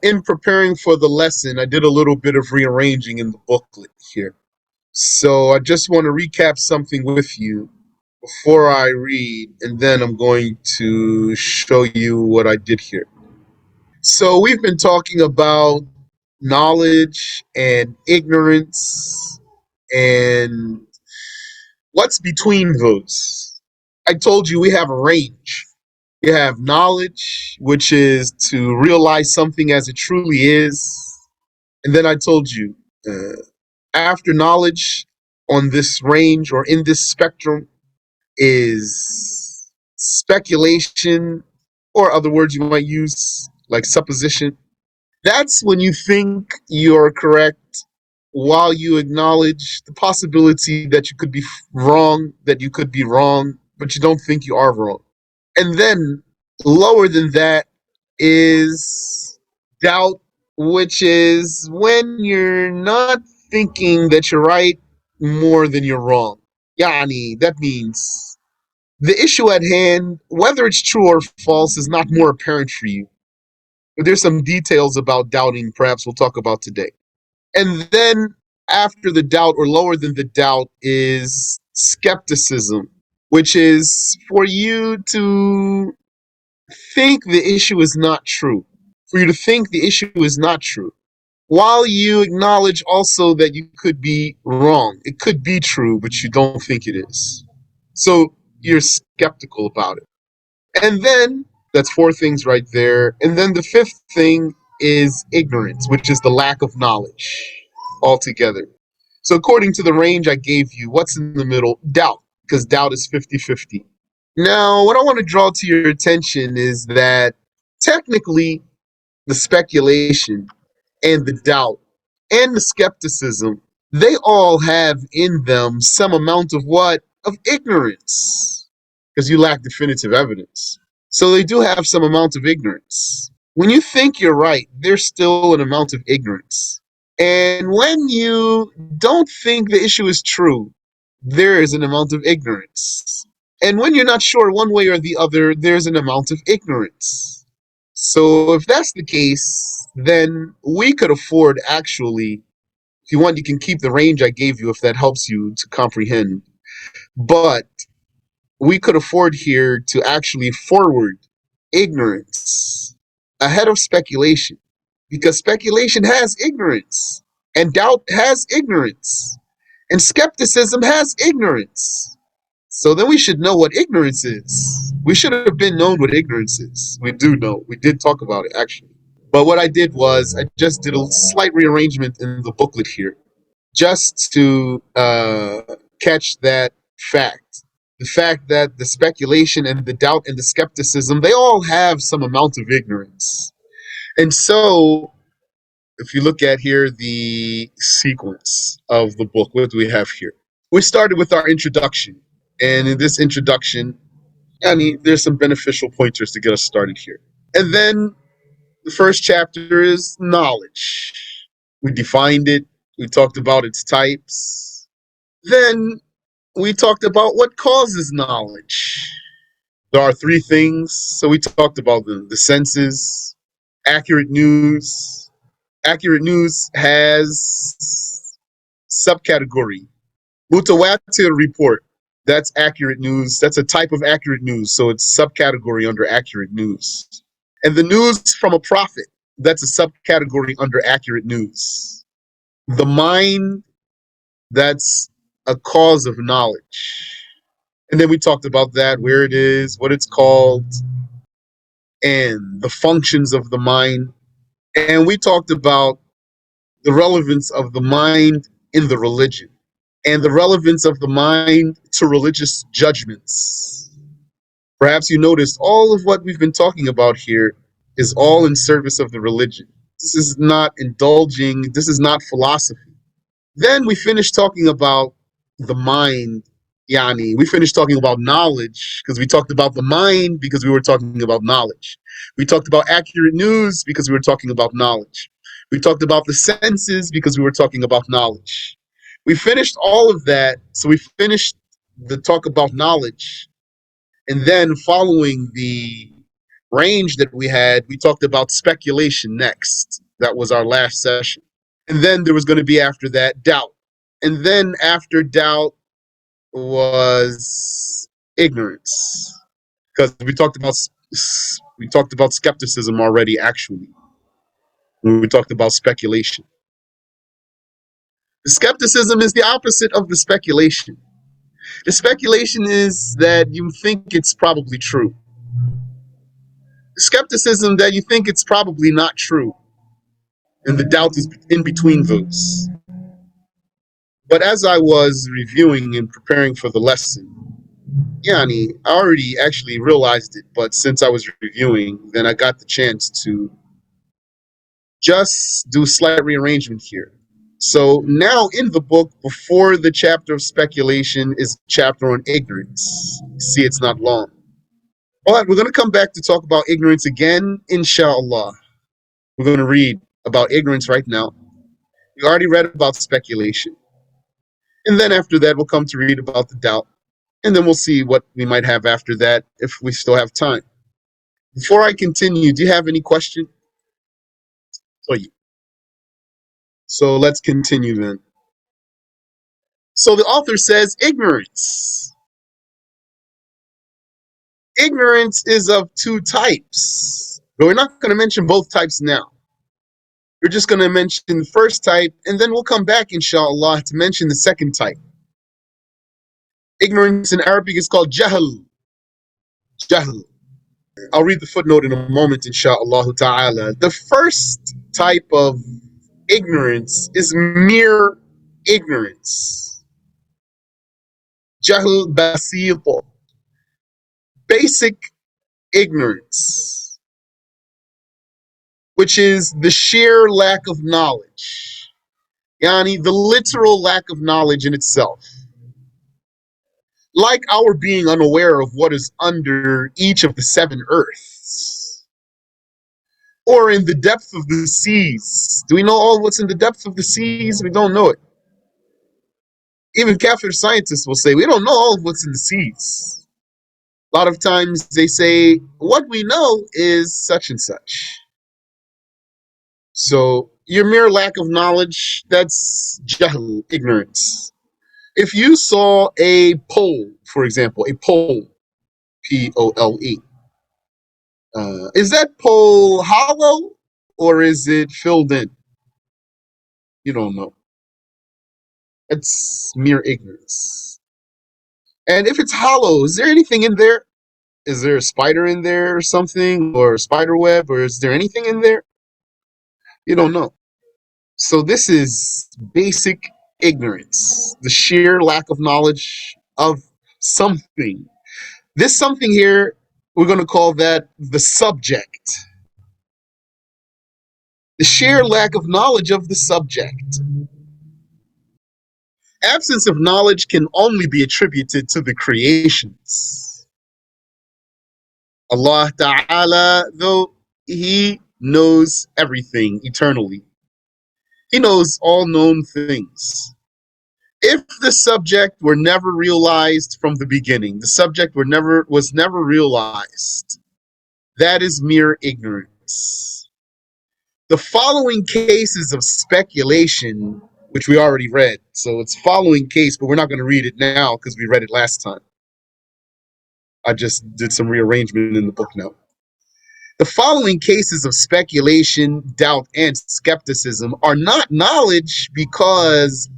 In preparing for the lesson, I did a little bit of rearranging in the booklet here. So I just want to recap something with you before I read, and then I'm going to show you what I did here. So we've been talking about knowledge and ignorance and what's between those. I told you we have a range. You have knowledge, which is to realize something as it truly is. And then I told you, after knowledge on this range or in this spectrum is speculation, or other words you might use, like supposition. That's when you think you're correct while you acknowledge the possibility that you could be wrong, that you could be wrong, but you don't think you are wrong. And then lower than that is doubt, which is when you're not thinking that you're right more than you're wrong. Yani, that means the issue at hand, whether it's true or false, is not more apparent for you. But there's some details about doubting, perhaps we'll talk about today. And then after the doubt, or lower than the doubt, is skepticism, which is for you to think the issue is not true, for you to think the issue is not true, while you acknowledge also that you could be wrong. It could be true, but you don't think it is. So you're skeptical about it. And then that's four things right there. And then the fifth thing is ignorance, which is the lack of knowledge altogether. So according to the range I gave you, what's in the middle? Doubt, because doubt is 50-50. Now, what I want to draw to your attention is that technically the speculation and the doubt and the skepticism, they all have in them some amount of what? Of ignorance, because you lack definitive evidence. So they do have some amount of ignorance. When you think you're right, there's still an amount of ignorance. And when you don't think the issue is true, there is an amount of ignorance. And when you're not sure one way or the other, there's an amount of ignorance. So if that's the case, then we could afford actually, if you want, you can keep the range I gave you if that helps you to comprehend. But we could afford here to actually forward ignorance ahead of speculation, because speculation has ignorance, and doubt has ignorance, and skepticism has ignorance. So then we should know what ignorance is. We should have been known what ignorance is. We do know. We did talk about it, actually. But what I did was I just did a slight rearrangement in the booklet here just to catch that fact. The fact that the speculation and the doubt and the skepticism, they all have some amount of ignorance. And so, if you look at here the sequence of the book, what do we have here? We started with our introduction. And in this introduction, I mean, there's some beneficial pointers to get us started here. And then the first chapter is knowledge. We defined it. We talked about its types. Then we talked about what causes knowledge. There are three things. So we talked about the senses, accurate news. Accurate news has subcategory. Mutawatir report. That's accurate news. That's a type of accurate news. So it's subcategory under accurate news. And the news from a prophet. That's a subcategory under accurate news. The mind, that's a cause of knowledge. And then we talked about that, where it is, what it's called, and the functions of the mind. And we talked about the relevance of the mind in the religion and the relevance of the mind to religious judgments. Perhaps you noticed all of what we've been talking about here is all in service of the religion. This is not indulging, this is not philosophy. Then we finished talking about the mind. Yani, we finished talking about knowledge because we talked about the mind because we were talking about knowledge. We talked about accurate news because we were talking about knowledge. We talked about the senses because we were talking about knowledge. We finished all of that. So we finished the talk about knowledge. And then following the range that we had, we talked about speculation next. That was our last session. And then there was going to be after that doubt. And then after doubt was ignorance. Because we talked about skepticism already actually. When we talked about speculation. The skepticism is the opposite of the speculation. The speculation is that you think it's probably true. The skepticism that you think it's probably not true. And the doubt is in between those. But as I was reviewing and preparing for the lesson, I already actually realized it, but since I was reviewing, then I got the chance to just do a slight rearrangement here. So now in the book, before the chapter of speculation is a chapter on ignorance. See, it's not long. All right, we're going to come back to talk about ignorance again, inshallah. We're going to read about ignorance right now. We already read about speculation. And then after that, we'll come to read about the doubt. And then we'll see what we might have after that if we still have time. Before I continue, do you have any question? So let's continue then. So the author says ignorance. Ignorance is of two types, but we're not going to mention both types now. We're just going to mention the first type, and then we'll come back, inshallah, to mention the second type. Ignorance in Arabic is called jahl. Jahl. I'll read the footnote in a moment, inshallah ta'ala. The first type of ignorance is mere ignorance. Jahl basito. Basic ignorance, which is the sheer lack of knowledge. Yani, the literal lack of knowledge in itself. Like our being unaware of what is under each of the seven earths. Or in the depth of the seas. Do we know all what's in the depth of the seas? We don't know it. Even Kafir scientists will say, we don't know all of what's in the seas. A lot of times they say, what we know is such and such. So your mere lack of knowledge, that's jahl, ignorance. If you saw a pole, for example, a pole, P-O-L-E, is that pole hollow or is it filled in? You don't know. It's mere ignorance. And if it's hollow, is there anything in there? Is there a spider in there or something, or a spider web, or is there anything in there? You don't know. So this is basic ignorance, the sheer lack of knowledge of something. This something here, we're going to call that the subject. The sheer lack of knowledge of the subject. Absence of knowledge can only be attributed to the creations. Allah Ta'ala, though He knows everything eternally. He knows all known things. If the subject were never realized from the beginning, the subject was never realized, that is mere ignorance. The following cases of speculation, which we already read, so it's following case, but we're not going to read it now because we read it last time. I just did some rearrangement in the book now. The following cases of speculation, doubt, and skepticism are not knowledge because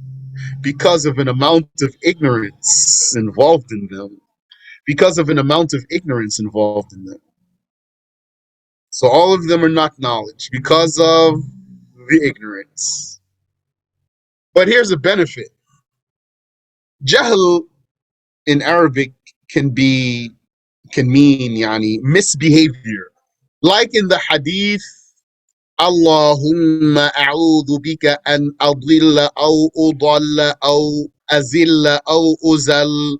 of an amount of ignorance involved in them. Because of an amount of ignorance involved in them. So all of them are not knowledge because of the ignorance. But here's a benefit. Jahl in Arabic can mean misbehavior. Like in the hadith, Allahumma a'udhu bika an adilla aw udalla aw azilla aw uzal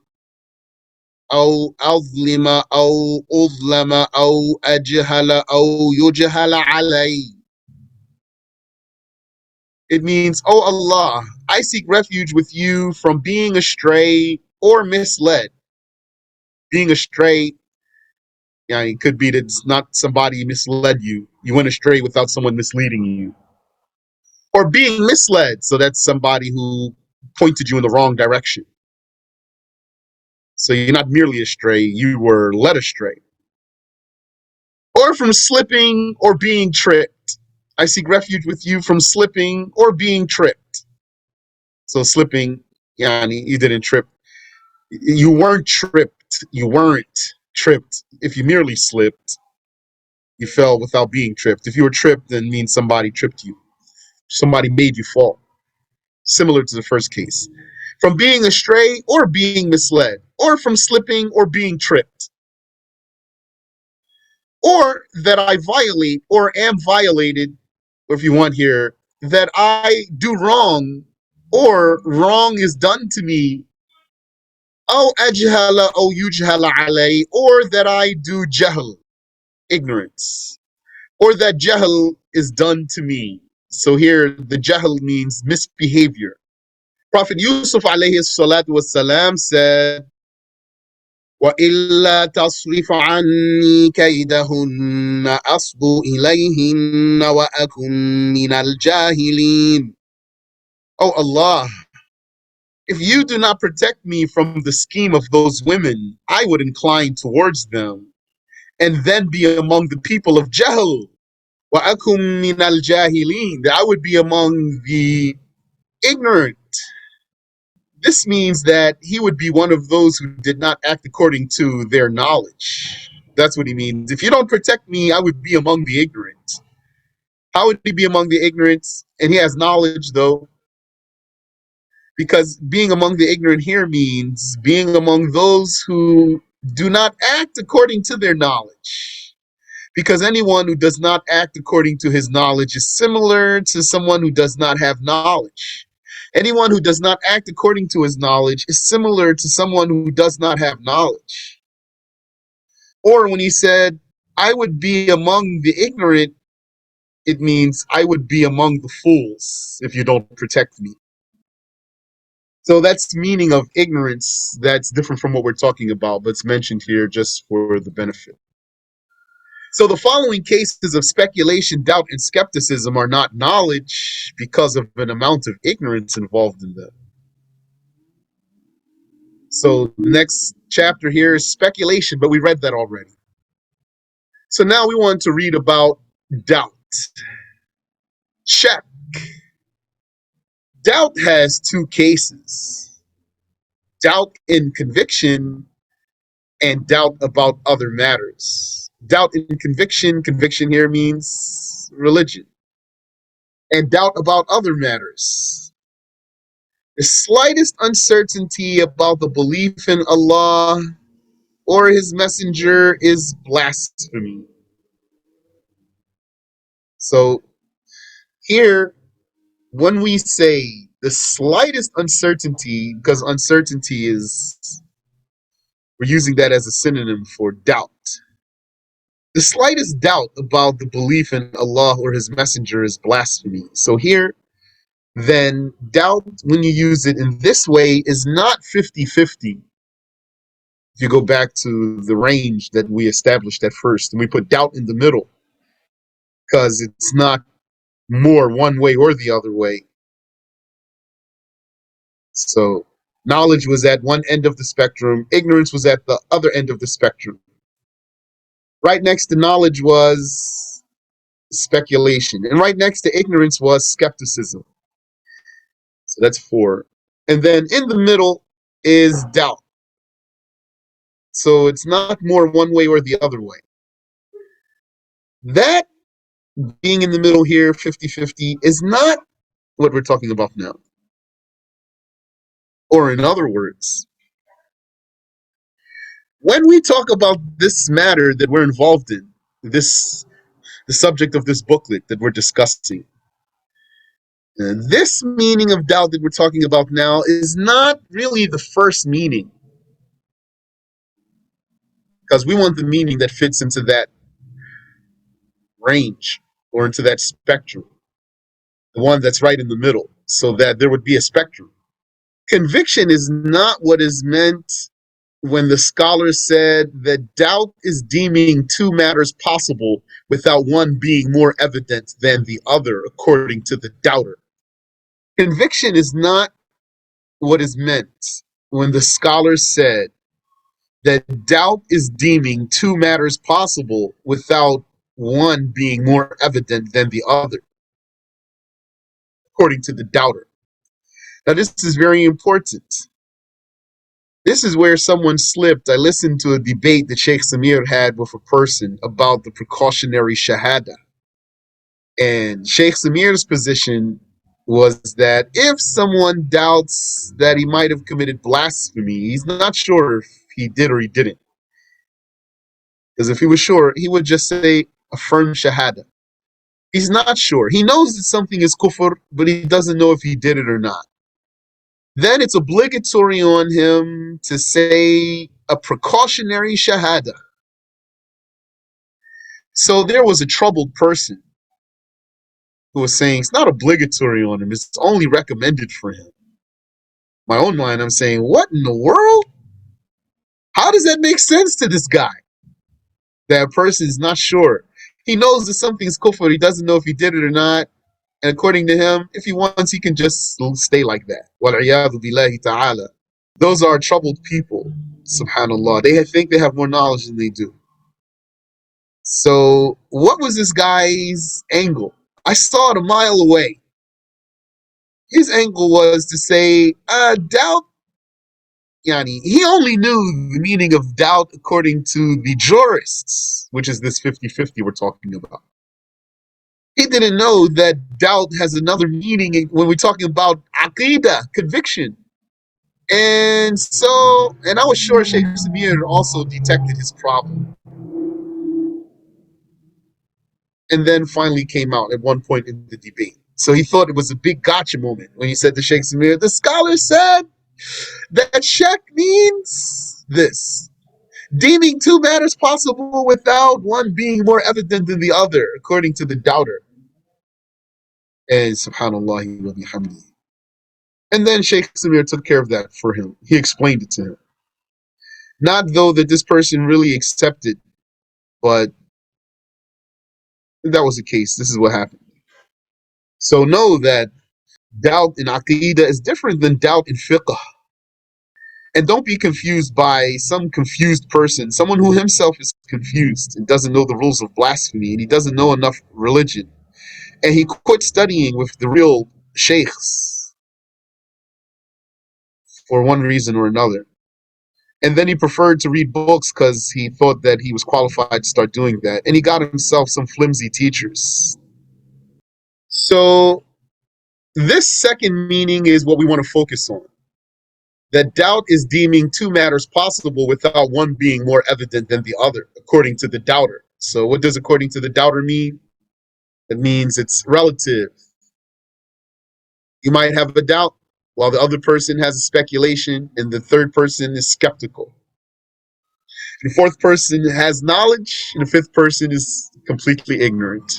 أو أظلم أو أظلم أو أجهل أو يجهل علي. It means, oh Allah, I seek refuge with you from being astray or misled. Being astray Yeah, it could be that it's not somebody misled you. You went astray without someone misleading you. Or being misled, so that's somebody who pointed you in the wrong direction. So you're not merely astray, you were led astray. Or from slipping or being tripped. I seek refuge with you from slipping or being tripped. So slipping, yani, you didn't trip. You weren't tripped. You weren't tripped. If you merely slipped, you fell without being tripped. If you were tripped, then means somebody tripped you. Somebody made you fall. Similar to the first case. From being astray or being misled, or from slipping or being tripped, or that I violate or am violated, or if you want here, that I do wrong or wrong is done to me, أو أجهل أو يجهل علي, or that I do jahl, ignorance, or that jahl is done to me. So here the jahl means misbehavior. Prophet Yusuf alayhi salatu wasalam said, وَإِلَّا تَصْرِفْ عَنِّي كَيْدَهُنَّ أَصْبُ إِلَيْهِنَّ وَأَكُنْ مِنَ الْجَاهِلِينَ. Oh Allah, if you do not protect me from the scheme of those women, I would incline towards them and then be among the people of Jahl. وَأَكُنْ مِنَ الْجَاهِلِينَ, that I would be among the ignorant. This means that he would be one of those who did not act according to their knowledge. That's what he means. If you don't protect me, I would be among the ignorant. How would he be among the ignorant? And he has knowledge, though, because being among the ignorant here means being among those who do not act according to their knowledge. Because anyone who does not act according to his knowledge is similar to someone who does not have knowledge. Anyone who does not act according to his knowledge is similar to someone who does not have knowledge. Or when he said, I would be among the ignorant, it means I would be among the fools if you don't protect me. So that's the meaning of ignorance. That's different from what we're talking about, but it's mentioned here just for the benefit. So the following cases of speculation, doubt, and skepticism are not knowledge because of an amount of ignorance involved in them. So the next chapter here is speculation, but we read that already. So now we want to read about doubt. Check. Doubt has two cases: doubt in conviction and doubt about other matters. Doubt in conviction, conviction here means religion, and doubt about other matters. The slightest uncertainty about the belief in Allah or His Messenger is blasphemy. So here, when we say the slightest uncertainty, because uncertainty is, we're using that as a synonym for doubt. The slightest doubt about the belief in Allah or His Messenger is blasphemy. So here, then, doubt, when you use it in this way, is not 50-50. If you go back to the range that we established at first, and we put doubt in the middle, because it's not more one way or the other way. So knowledge was at one end of the spectrum, ignorance was at the other end of the spectrum. Right next to knowledge was speculation, and right next to ignorance was skepticism. So that's 4. And then in the middle is doubt. So it's not more one way or the other way. That being in the middle here, 50-50, is not what we're talking about now. Or in other words, when we talk about this matter that we're involved in, the subject of this booklet that we're discussing, this meaning of doubt that we're talking about now is not really the first meaning, because we want the meaning that fits into that range or into that spectrum, the one that's right in the middle, so that there would be a spectrum. Conviction is not what is meant when the scholar said that doubt is deeming two matters possible without one being more evident than the other, according to the doubter. Conviction is not what is meant when the scholar said that doubt is deeming two matters possible without one being more evident than the other, according to the doubter. Now, this is very important. This is where someone slipped. I listened to a debate that Sheikh Samir had with a person about the precautionary shahada. And Sheikh Samir's position was that if someone doubts that he might have committed blasphemy, he's not sure if he did or he didn't. Because if he was sure, he would just say, affirm shahada. He's not sure. He knows that something is kufr, but he doesn't know if he did it or not. Then it's obligatory on him to say a precautionary shahada. So there was a troubled person who was saying it's not obligatory on him, it's only recommended for him. My own mind, I'm saying, what in the world? How does that make sense to this guy? That person is not sure. He knows that something's kufr, he doesn't know if he did it or not. And according to him, if he wants, he can just stay like that. Wal-iyadu billahi ta'ala. Those are troubled people, subhanAllah. They think they have more knowledge than they do. So, what was this guy's angle? I saw it a mile away. His angle was to say, doubt, yani, he only knew the meaning of doubt according to the jurists, which is this 50-50 we're talking about. He didn't know that doubt has another meaning when we're talking about aqidah, conviction. And I was sure Sheikh Samir also detected his problem. And then finally came out at one point in the debate. So he thought it was a big gotcha moment when he said to Sheikh Samir, the scholar said that shak means this. Deeming two matters possible without one being more evident than the other, according to the doubter. And subhanallah wa bihamdi. And then Sheikh Samir took care of that for him. He explained it to him. Not though that this person really accepted, but if that was the case, this is what happened. So know that doubt in Aqidah is different than doubt in fiqh. And don't be confused by some confused person, someone who himself is confused and doesn't know the rules of blasphemy and he doesn't know enough religion. And he quit studying with the real sheikhs for one reason or another. And then he preferred to read books because he thought that he was qualified to start doing that. And he got himself some flimsy teachers. So this second meaning is what we want to focus on. That doubt is deeming two matters possible without one being more evident than the other, according to the doubter. So what does according to the doubter mean? It means it's relative. You might have a doubt while the other person has a speculation and the third person is skeptical. The fourth person has knowledge and the fifth person is completely ignorant.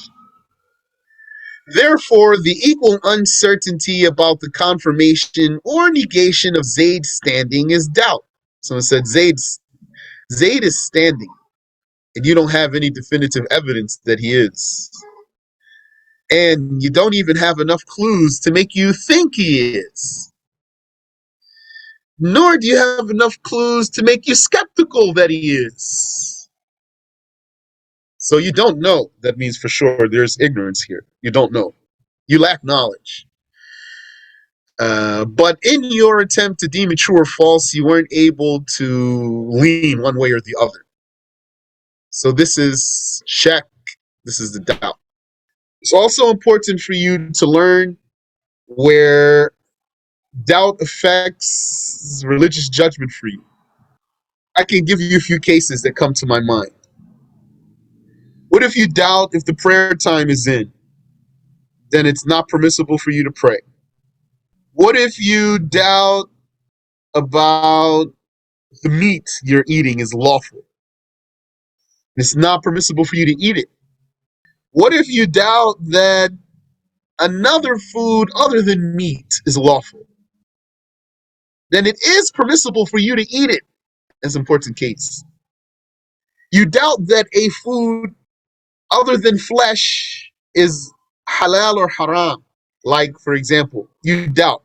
Therefore, the equal uncertainty about the confirmation or negation of Zayd's standing is doubt. Someone said Zayd is standing, and you don't have any definitive evidence that he is. And you don't even have enough clues to make you think he is. Nor do you have enough clues to make you skeptical that he is. So you don't know. That means for sure there's ignorance here. You don't know. You lack knowledge. But in your attempt to deem it true or false, you weren't able to lean one way or the other. So this is shak. This is the doubt. It's also important for you to learn where doubt affects religious judgment for you. I can give you a few cases that come to my mind. What if you doubt if the prayer time is in? Then it's not permissible for you to pray. What if you doubt about the meat you're eating is lawful? It's not permissible for you to eat it. What if you doubt that another food other than meat is lawful? Then it is permissible for you to eat it. That's an important case. You doubt that a food other than flesh is halal or haram. Like, for example, you doubt,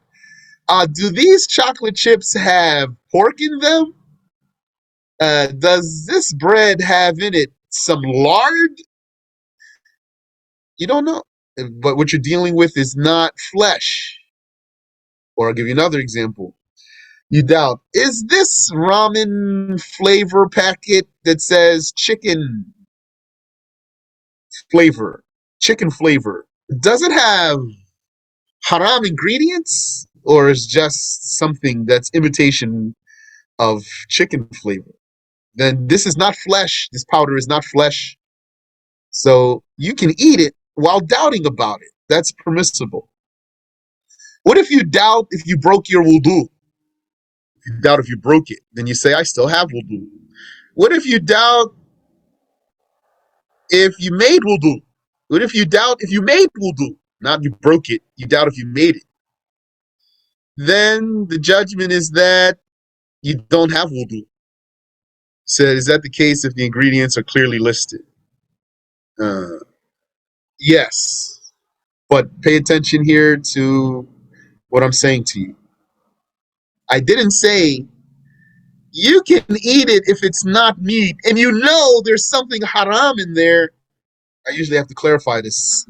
do these chocolate chips have pork in them? Does this bread have in it some lard? You don't know. But what you're dealing with is not flesh. Or I'll give you another example. You doubt, is this ramen flavor packet that says flavor, chicken flavor, does it have haram ingredients? Or is just something that's imitation of chicken flavor? Then this is not flesh. This powder is not flesh. So you can eat it while doubting about it. That's permissible. What if you doubt if you broke your wudu? If you doubt if you broke it, then you say, I still have wudu. What if you doubt if you made wudu? What if you doubt if you made wudu? Not you broke it, you doubt if you made it. Then the judgment is that you don't have wudu. So is that the case if the ingredients are clearly listed? Uh, yes. But pay attention here to what I'm saying to you. I didn't say you can eat it if it's not meat and you know there's something haram in there. I usually have to clarify this.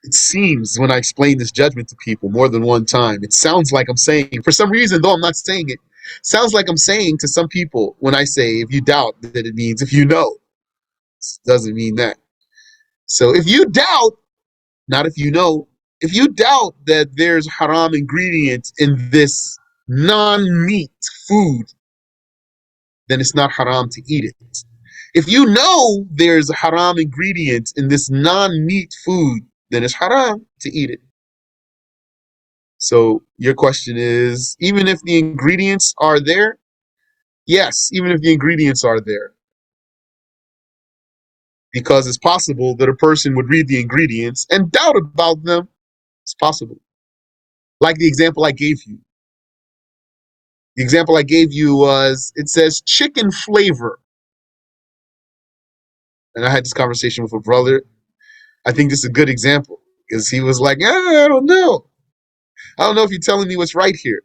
It seems when I explain this judgment to people more than one time, it sounds like I'm saying, for some reason, though I'm not saying it, sounds like I'm saying to some people when I say if you doubt, that it means if you know. It doesn't mean that. So if you doubt, not if you know, if you doubt that there's haram ingredients in this non-meat food, then it's not haram to eat it. If you know there's a haram ingredient in this non-meat food, then it's haram to eat it. So your question is, even if the ingredients are there, yes, even if the ingredients are there, because it's possible that a person would read the ingredients and doubt about them. It's possible. Like the example I gave you. The example I gave you was, it says chicken flavor. And I had this conversation with a brother. I think this is a good example because he was like, I don't know. I don't know if you're telling me what's right here.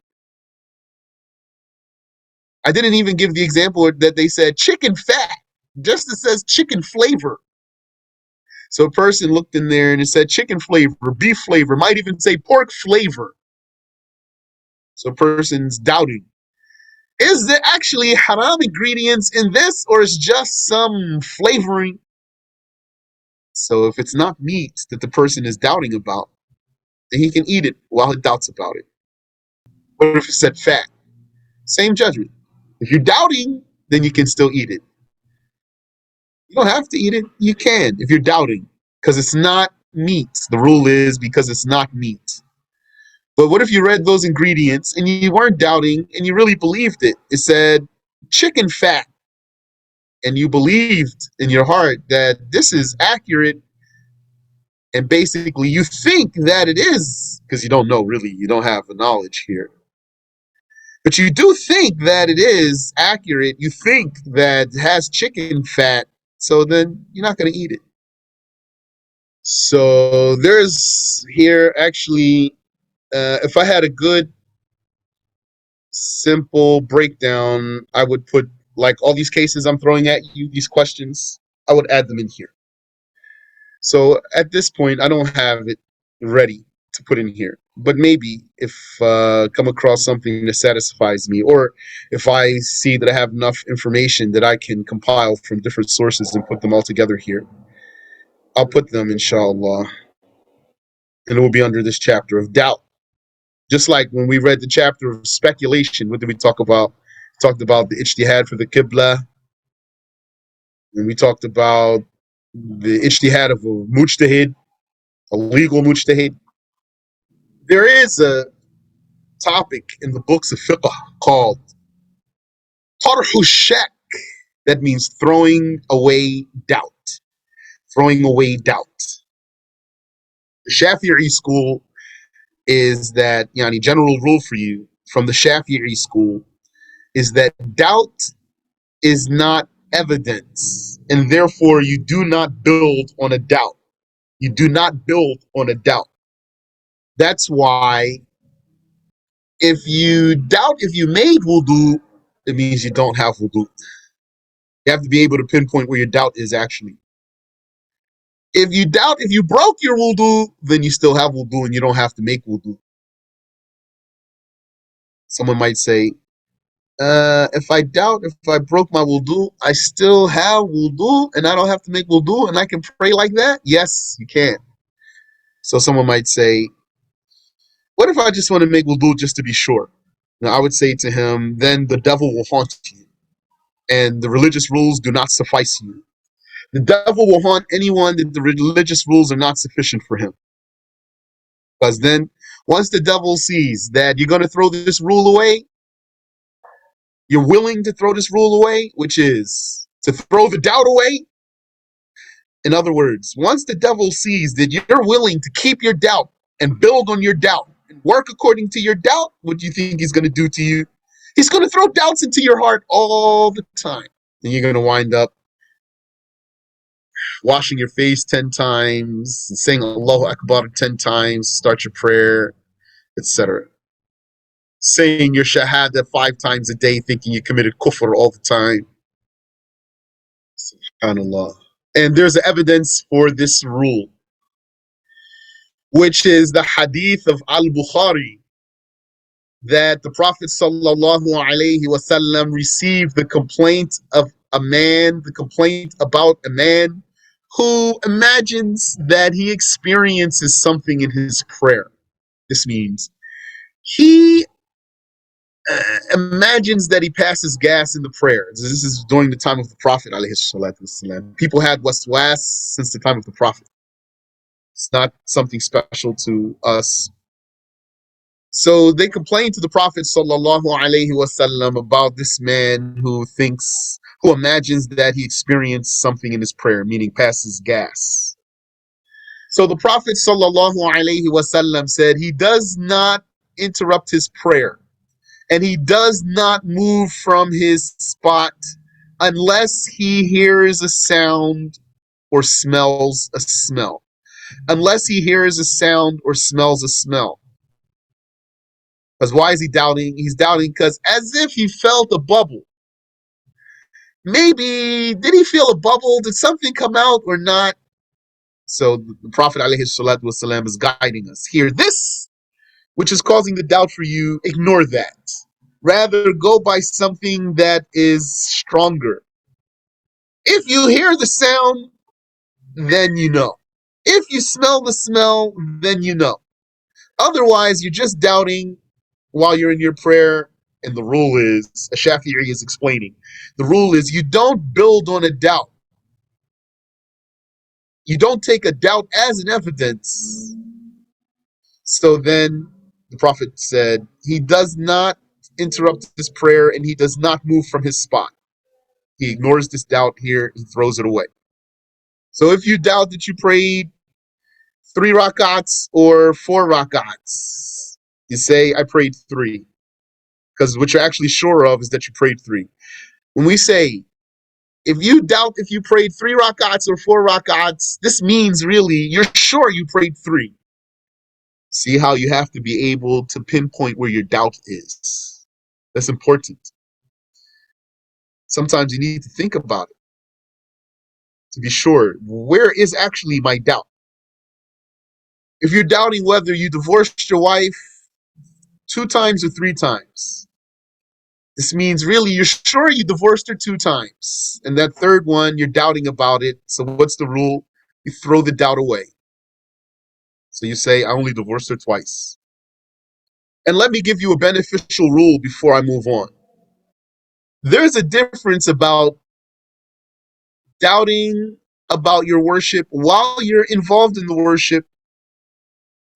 I didn't even give the example that they said chicken fat. Just it says chicken flavor. So a person looked in there and it said chicken flavor, beef flavor, might even say pork flavor. So a person's doubting. Is there actually haram ingredients in this or is just some flavoring? So if it's not meat that the person is doubting about, then he can eat it while he doubts about it. What if it said fat? Same judgment. If you're doubting, then you can still eat it. You don't have to eat it. You can if you're doubting because it's not meat. The rule is because it's not meat. But what if you read those ingredients and you weren't doubting and you really believed it? It said chicken fat, and you believed in your heart that this is accurate, and basically you think that it is because you don't know really. You don't have the knowledge here. But you do think that it is accurate. You think that it has chicken fat, so then you're not going to eat it. So there's here actually, if I had a good simple breakdown, I would put like all these cases I'm throwing at you, these questions, I would add them in here. So at this point, I don't have it ready to put in here, but maybe if come across something that satisfies me, or if I see that I have enough information that I can compile from different sources and put them all together here, I'll put them, inshallah, and it will be under this chapter of doubt. Just like when we read the chapter of speculation, what did we talk about? We talked about the ijtihad for the qibla, and we talked about the ijtihad of a mujtahid, a legal mujtahid. There is a topic in the books of fiqh called tarhu shak. That means throwing away doubt. Throwing away doubt. The Shafi'i school is that, general rule for you from the Shafi'i school is that doubt is not evidence, and therefore you do not build on a doubt. You do not build on a doubt. That's why if you doubt if you made wudu, it means you don't have wudu. You have to be able to pinpoint where your doubt is actually. If you doubt if you broke your wudu, then you still have wudu and you don't have to make wudu. Someone might say, if I doubt if I broke my wudu, I still have wudu and I don't have to make wudu and I can pray like that? Yes, you can. So someone might say, what if I just want to make wudu just to be sure? Now I would say to him, then the devil will haunt you and the religious rules do not suffice you. The devil will haunt anyone that the religious rules are not sufficient for him. Because then once the devil sees that you're going to throw this rule away, you're willing to throw this rule away, which is to throw the doubt away. In other words, once the devil sees that you're willing to keep your doubt and build on your doubt and work according to your doubt, what do you think he's going to do to you? He's going to throw doubts into your heart all the time. And you're going to wind up washing your face 10 times, saying Allahu Akbar 10 times, start your prayer, etc. Saying your shahada 5 times a day, thinking you committed kufr all the time. SubhanAllah. And there's evidence for this rule, which is the hadith of Al-Bukhari, that the Prophet sallallahu alaihi wasallam received the complaint about a man who imagines that he experiences something in his prayer. This means he imagines that he passes gas in the prayer. This is during the time of the Prophet alayhi salatu wasalam. People had waswas since the time of the Prophet. It's not something special to us. So they complained to the Prophet sallallahu alaihi wasallam about this man who imagines that he experienced something in his prayer, meaning passes gas. So the Prophet sallallahu alaihi wasallam said he does not interrupt his prayer and he does not move from his spot unless he hears a sound or smells a smell. Unless he hears a sound or smells a smell. Because why is he doubting? He's doubting because as if he felt a bubble. Maybe, did he feel a bubble? Did something come out or not? So the Prophet ﷺ is guiding us here. This, which is causing the doubt for you, ignore that. Rather, go by something that is stronger. If you hear the sound, then you know. If you smell the smell, then you know. Otherwise, you're just doubting while you're in your prayer. And the rule is, Shafi'i is explaining, the rule is you don't build on a doubt. You don't take a doubt as an evidence. So then the Prophet said, he does not interrupt his prayer and he does not move from his spot. He ignores this doubt here, he throws it away. So if you doubt that you prayed 3 rakats or 4 rakats, you say, I prayed 3. Because what you're actually sure of is that you prayed 3. When we say, if you doubt if you prayed 3 rakats or 4 rakats, this means really you're sure you prayed 3. See how you have to be able to pinpoint where your doubt is. That's important. Sometimes you need to think about it to be sure, where is actually my doubt? If you're doubting whether you divorced your wife 2 times or 3 times, this means really you're sure you divorced her 2 times. And that third one, you're doubting about it. So what's the rule? You throw the doubt away. So you say, I only divorced her twice. And let me give you a beneficial rule before I move on. There's a difference about doubting about your worship while you're involved in the worship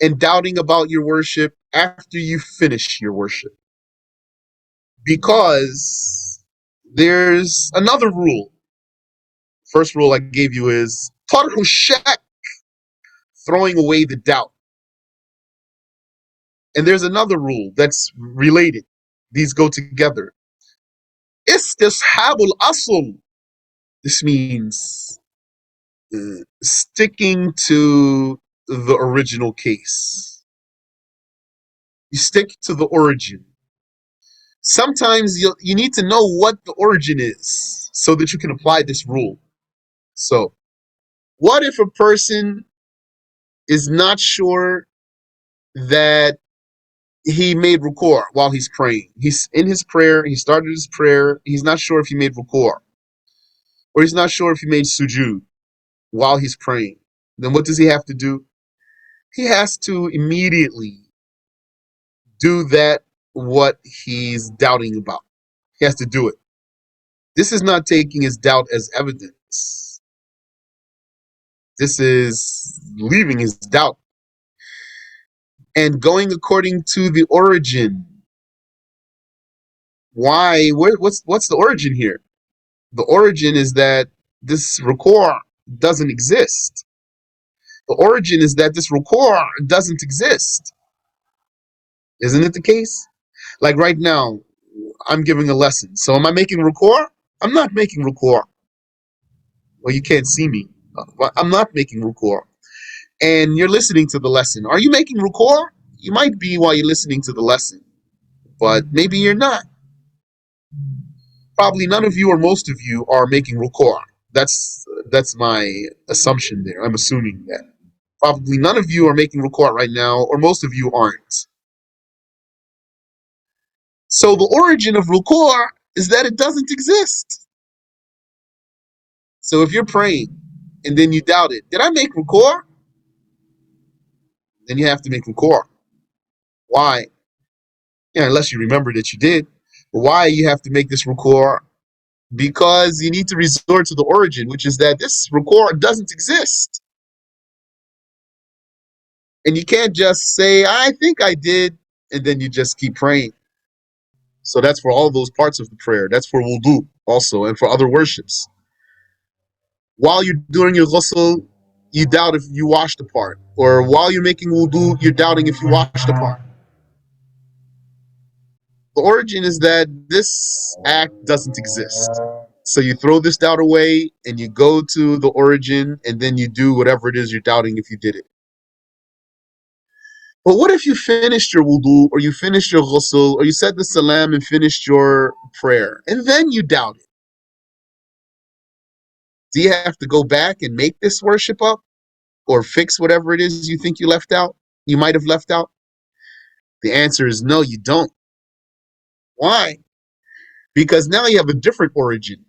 and doubting about your worship after you finish your worship. Because there's another rule. First rule I gave you is tarhu shak, throwing away the doubt. And there's another rule that's related. These go together. Istishabul asl. This means sticking to the original case. You stick to the origin. Sometimes you need to know what the origin is so that you can apply this rule. So, what if a person is not sure that he made ruku' while he's praying? He's in his prayer, he started his prayer, he's not sure if he made ruku', or he's not sure if he made sujud while he's praying. Then what does he have to do? He has to immediately do that what he's doubting about. He has to do it. This is not taking his doubt as evidence. This is leaving his doubt and going according to the origin. Why? What's the origin here? The origin is that this ruku' doesn't exist. The origin is that this ruku' doesn't exist. Isn't it the case? Like right now, I'm giving a lesson. So am I making ruku'? I'm not making ruku'. Well, you can't see me. I'm not making ruku'. And you're listening to the lesson. Are you making ruku'? You might be while you're listening to the lesson, but maybe you're not. Probably none of you or most of you are making ruku'. That's my assumption there. I'm assuming that. Probably none of you are making ruku' right now, or most of you aren't. So the origin of ruku' is that it doesn't exist. So if you're praying and then you doubt it, did I make ruku'? Then you have to make ruku'. Why? Yeah, unless you remember that you did. But why you have to make this ruku'? Because you need to resort to the origin, which is that this ruku' doesn't exist. And you can't just say, I think I did, and then you just keep praying. So that's for all those parts of the prayer. That's for wudu also, and for other worships. While you're doing your ghusl, you doubt if you washed the part. Or while you're making wudu, you're doubting if you washed the part. The origin is that this act doesn't exist. So you throw this doubt away and you go to the origin and then you do whatever it is you're doubting if you did it. But what if you finished your wudu or you finished your ghusl or you said the salam and finished your prayer and then you doubt it? Do you have to go back and make this worship up or fix whatever it is you think you left out? You might have left out? The answer is no, you don't. Why? Because now you have a different origin,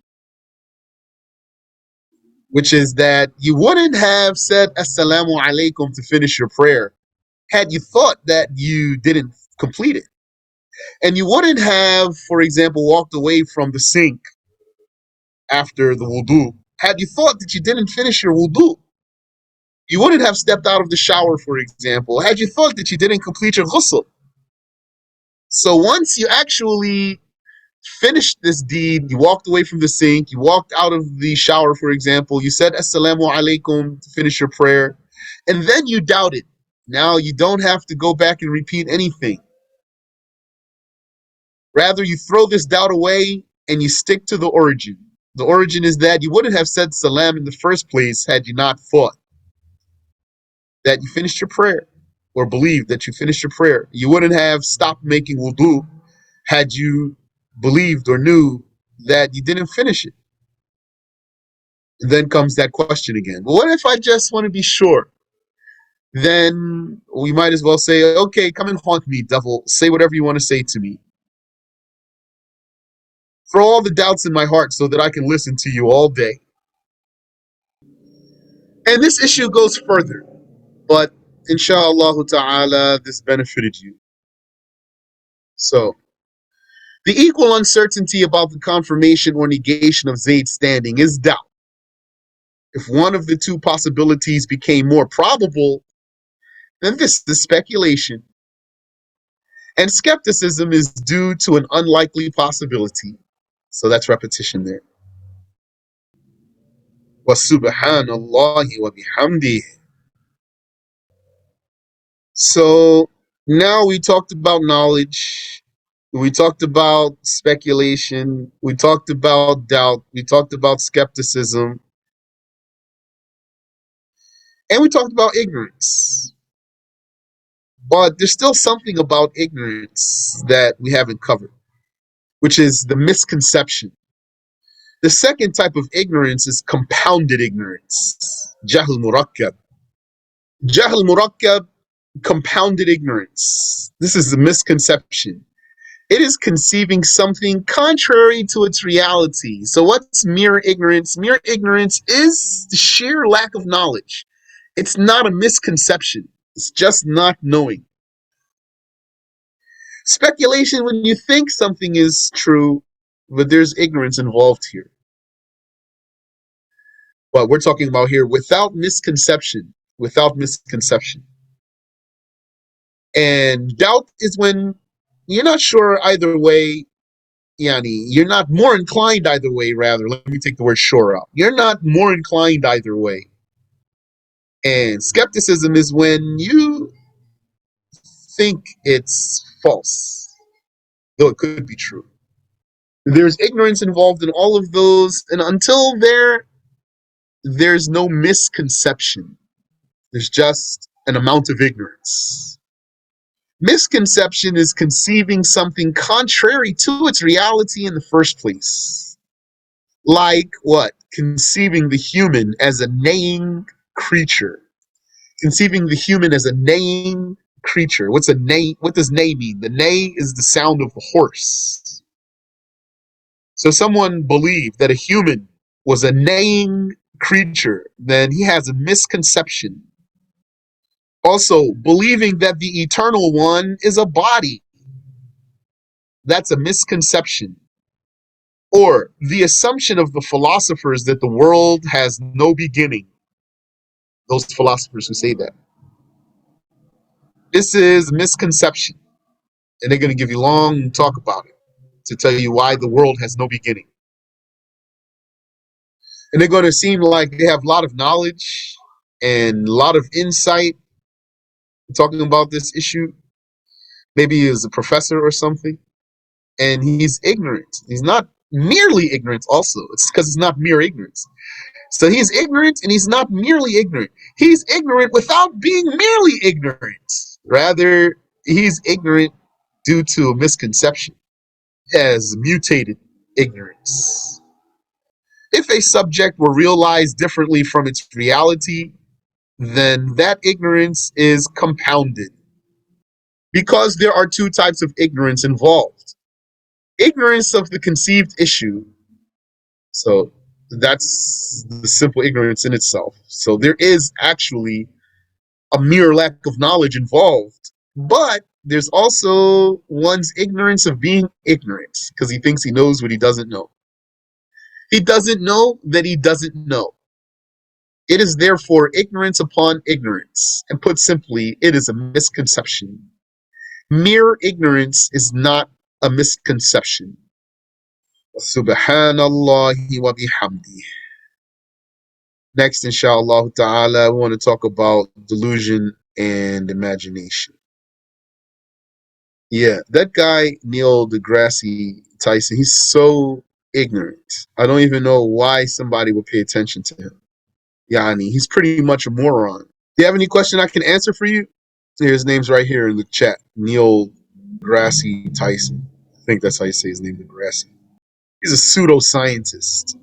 which is that you wouldn't have said assalamu alaikum to finish your prayer had you thought that you didn't complete it. And you wouldn't have, for example, walked away from the sink after the wudu had you thought that you didn't finish your wudu. You wouldn't have stepped out of the shower, for example, had you thought that you didn't complete your ghusl. So once you actually finished this deed, you walked away from the sink, you walked out of the shower, for example, you said assalamu alaikum to finish your prayer, and then you doubted. Now you don't have to go back and repeat anything. Rather, you throw this doubt away and you stick to the origin. The origin is that you wouldn't have said salam in the first place had you not thought that you finished your prayer or believed that you finished your prayer. You wouldn't have stopped making wudu had you believed or knew that you didn't finish it. And then comes that question again. Well, what if I just want to be sure? Then we might as well say, okay, come and haunt me, devil. Say whatever you want to say to me. Throw all the doubts in my heart so that I can listen to you all day. And this issue goes further, but inshallah ta'ala, this benefited you. So, the equal uncertainty about the confirmation or negation of Zayd's standing is doubt. If one of the two possibilities became more probable, then this is speculation. And skepticism is due to an unlikely possibility. So that's repetition there. Wa subhanallahi wa bihamdi. So now we talked about knowledge. We talked about speculation. We talked about doubt. We talked about skepticism. And we talked about ignorance. But there's still something about ignorance that we haven't covered, which is the misconception. The second type of ignorance is compounded ignorance. Jahl murakkab. Jahl murakkab, compounded ignorance. This is the misconception. It is conceiving something contrary to its reality. So, what's mere ignorance? Mere ignorance is the sheer lack of knowledge. It's not a misconception, it's just not knowing. Speculation, when you think something is true, but there's ignorance involved here. But we're talking about here without misconception, without misconception. And doubt is when you're not sure either way. Yani, you're not more inclined either way, rather. Let me take the word sure out. You're not more inclined either way. And skepticism is when you think it's false, though it could be true. There's ignorance involved in all of those, and until there's no misconception. There's just an amount of ignorance. Misconception is conceiving something contrary to its reality in the first place. Like what? Conceiving the human as a neighing creature. Conceiving the human as a neighing creature. What's a neigh? What does neigh mean? The neigh is the sound of the horse. So someone believed that a human was a neighing creature, then he has a misconception. Also, believing that the eternal one is a body, that's a misconception. Or the assumption of the philosophers that the world has no beginning, those philosophers who say that. This is misconception. And they're going to give you long talk about it to tell you why the world has no beginning. And they're going to seem like they have a lot of knowledge and a lot of insight talking about this issue. Maybe he's a professor or something, and he's ignorant. He's not merely ignorant also. It's because it's not mere ignorance. So he's ignorant and he's not merely ignorant. He's ignorant without being merely ignorant. Rather, he's ignorant due to a misconception. He has mutated ignorance. If a subject were realized differently from its reality, then that ignorance is compounded. Because there are two types of ignorance involved. Ignorance of the conceived issue. So that's the simple ignorance in itself. So there is actually a mere lack of knowledge involved. But there's also one's ignorance of being ignorant because he thinks he knows what he doesn't know. He doesn't know that he doesn't know. It is therefore ignorance upon ignorance. And put simply, it is a misconception. Mere ignorance is not a misconception. Subhanallahi wa bihamdi. Next, inshallah ta'ala, we want to talk about delusion and imagination. Yeah, that guy, Neil deGrasse Tyson, he's so ignorant. I don't even know why somebody would pay attention to him. Yani, he's pretty much a moron. Do you have any question I can answer for you? His name's right here in the chat. Neil deGrasse Tyson. I think that's how you say his name, deGrasse. He's a pseudoscientist.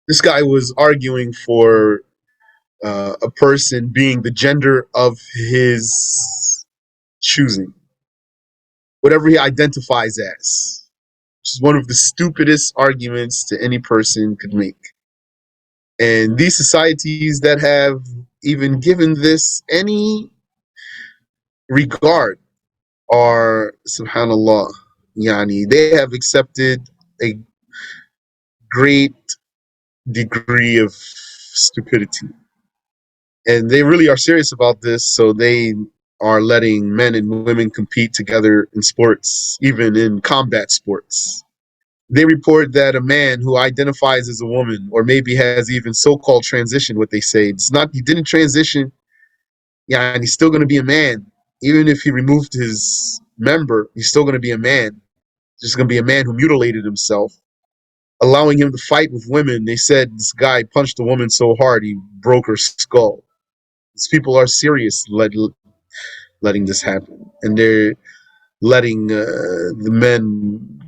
This guy was arguing for a person being the gender of his choosing, whatever he identifies as, which is one of the stupidest arguments that any person could make. And these societies that have even given this any regard are, subhanallah, yani, they have accepted a great degree of stupidity. And they really are serious about this, so they are letting men and women compete together in sports, even in combat sports. They report that a man who identifies as a woman, or maybe has even so-called transition, what they say, it's not, he didn't transition, yeah, and he's still going to be a man. Even if he removed his member, he's still going to be a man. Just going to be a man who mutilated himself, allowing him to fight with women. They said this guy punched a woman so hard he broke her skull. These people are serious letting this happen, and they're letting the men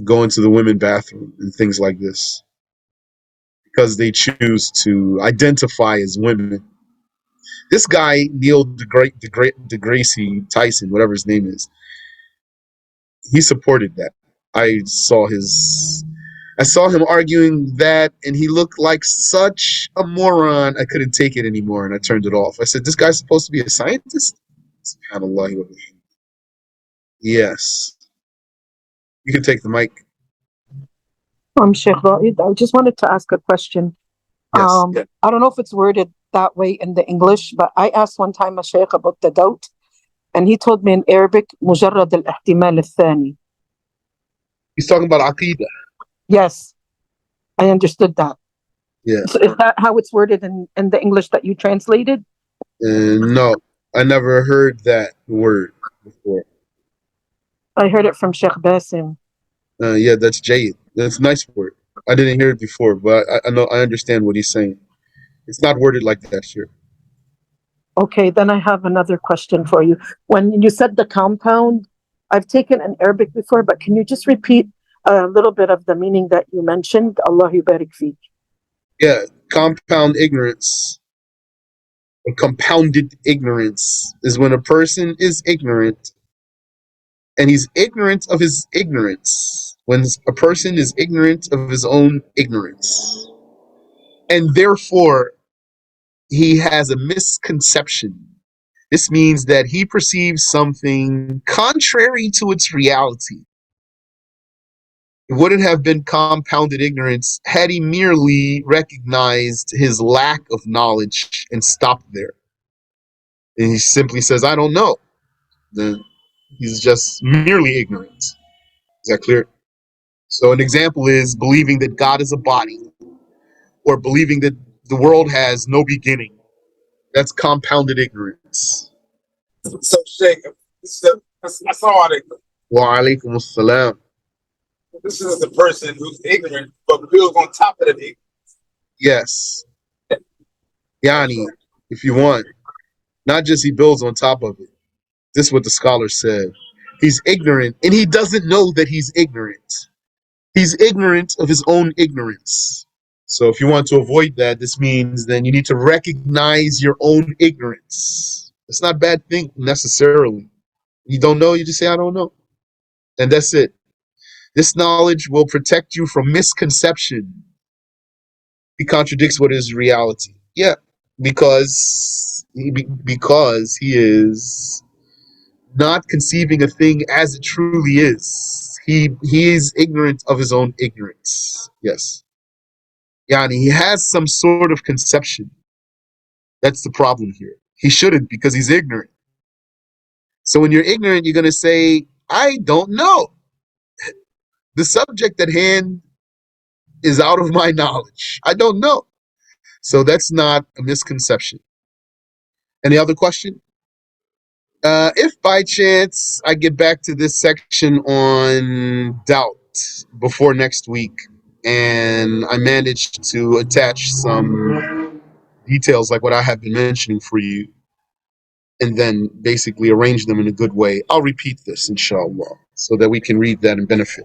go into the women bathroom and things like this because they choose to identify as women. This guy Neil deGracie Tyson, whatever his name is, he supported that. I saw his I saw him arguing that, and he looked like such a moron. I couldn't take it anymore, and I turned it off. I said, "This guy's supposed to be a scientist." Subhanallah. Yes, you can take the mic. Sheikh Raid, I just wanted to ask a question. Yes. I don't know if it's worded that way in the English, but I asked one time a sheikh about the doubt, and he told me in Arabic, مجرد الاحتمال الثاني. He's talking about aqidah. Yes, I understood that. Yeah. So is that how it's worded in the English that you translated? No, I never heard that word before. I heard it from Sheikh Basim. Yeah, that's Jayid. That's a nice word. I didn't hear it before, but I know I understand what he's saying. It's not worded like that here. Okay, then I have another question for you. When you said the compound, I've taken an Arabic before, but can you just repeat a little bit of the meaning that you mentioned? Allah yubarik feek. Yeah, compound ignorance or compounded ignorance is when a person is ignorant and he's ignorant of his ignorance. When a person is ignorant of his own ignorance. And therefore, he has a misconception. This means that he perceives something contrary to its reality. It wouldn't have been compounded ignorance had he merely recognized his lack of knowledge and stopped there. And he simply says, I don't know. Then he's just merely ignorant. Is that clear? So an example is believing that God is a body or believing that the world has no beginning. That's compounded ignorance. So, Sheikh, assalamu alaikum. Wa alaikum assalam. This is the person who's ignorant, but builds on top of the ignorance. Yes. Yani, if you want. Not just he builds on top of it. This is what the scholar said. He's ignorant, and he doesn't know that he's ignorant. He's ignorant of his own ignorance. So if you want to avoid that, this means then you need to recognize your own ignorance. It's not a bad thing necessarily. You don't know, you just say, I don't know. And that's it. This knowledge will protect you from misconception. He contradicts what is reality. Yeah, because he is not conceiving a thing as it truly is. He is ignorant of his own ignorance. Yes. Yani, he has some sort of conception. That's the problem here. He shouldn't because he's ignorant. So when you're ignorant, you're going to say, I don't know. The subject at hand is out of my knowledge. I don't know. So that's not a misconception. Any other question? If by chance I get back to this section on doubt before next week and I manage to attach some details like what I have been mentioning for you and then basically arrange them in a good way, I'll repeat this, inshallah, so that we can read that and benefit.